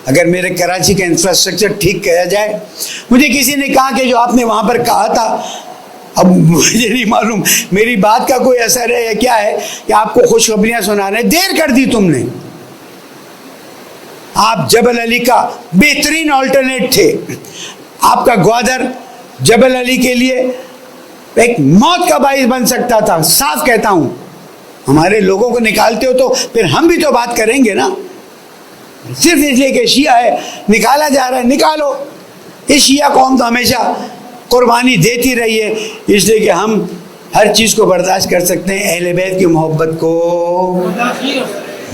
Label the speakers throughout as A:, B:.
A: اگر میرے کراچی کا انفراسٹرکچر ٹھیک کیا جائے. مجھے کسی نے کہا کہ جو آپ نے وہاں پر کہا تھا، اب مجھے نہیں معلوم میری بات کا کوئی اثر ہے یا کیا ہے کہ آپ کو خوشخبریاں سنانے. دیر کر دی تم نے. آپ جبل علی کا بہترین آلٹرنیٹ تھے. آپ کا گوادر جبل علی کے لیے ایک موت کا باعث بن سکتا تھا. صاف کہتا ہوں، ہمارے لوگوں کو نکالتے ہو تو پھر ہم بھی تو بات کریں گے نا. صرف اس لیے کہ شیعہ ہے نکالا جا رہا ہے، نکالو. اس شیعہ قوم تو ہمیشہ قربانی دیتی رہی ہے، اس لیے کہ ہم ہر چیز کو برداشت کر سکتے ہیں اہل بیت کی محبت کو.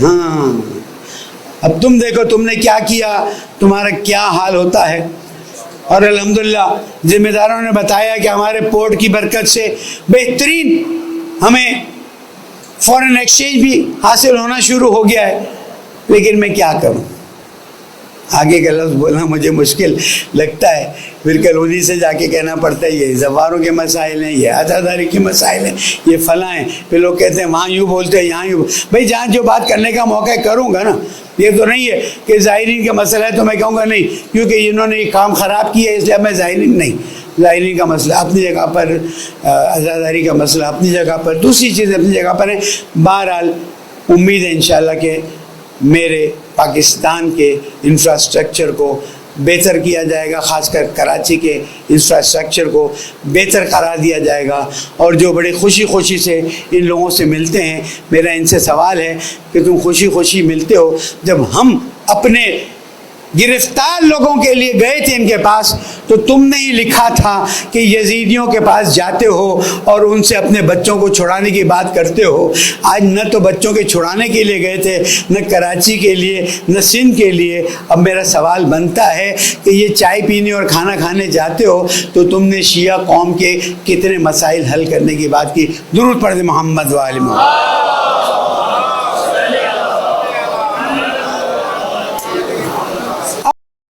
A: ہاں، اب تم دیکھو تم نے کیا کیا، تمہارا کیا حال ہوتا ہے. اور الحمدللہ ذمہ داروں نے بتایا کہ ہمارے پورٹ کی برکت سے بہترین ہمیں فورن ایکسچینج بھی حاصل ہونا شروع ہو گیا ہے. لیکن میں کیا کروں، آگے کا لفظ بولنا مجھے مشکل لگتا ہے. بالکل انہیں سے جا کے کہنا پڑتا ہے یہ زواروں کے مسائل ہیں، یہ عزاداری کے مسائل ہیں، یہ فلاں ہیں. پھر لوگ کہتے ہیں وہاں یوں بولتے ہیں یہاں یوں. بھائی جہاں جو بات کرنے کا موقع کروں گا نا. یہ تو نہیں ہے کہ ظاہرین کا مسئلہ ہے تو میں کہوں گا نہیں کیونکہ انہوں نے یہ کام خراب کیا ہے اس لیے میں ظاہرین نہیں. ظاہرین کا مسئلہ اپنی جگہ پر، عزاداری کا مسئلہ اپنی جگہ پر، دوسری چیزیں اپنی جگہ پر ہیں. بہرحال امید ہے انشاءاللہ کہ میرے پاکستان کے انفراسٹرکچر کو بہتر کیا جائے گا، خاص کر کراچی کے انفراسٹرکچر کو بہتر قرار دیا جائے گا. اور جو بڑے خوشی خوشی سے ان لوگوں سے ملتے ہیں، میرا ان سے سوال ہے کہ تم خوشی خوشی ملتے ہو، جب ہم اپنے گرفتار لوگوں کے لیے گئے تھے ان کے پاس تو تم نے ہی لکھا تھا کہ یزیدیوں کے پاس جاتے ہو اور ان سے اپنے بچوں کو چھڑانے کی بات کرتے ہو. آج نہ تو بچوں کے چھڑانے کے لیے گئے تھے، نہ کراچی کے لیے، نہ سندھ کے لیے. اب میرا سوال بنتا ہے کہ یہ چائے پینے اور کھانا کھانے جاتے ہو تو تم نے شیعہ قوم کے کتنے مسائل حل کرنے کی بات کی. درود پڑھ دیں محمد و آل محمد.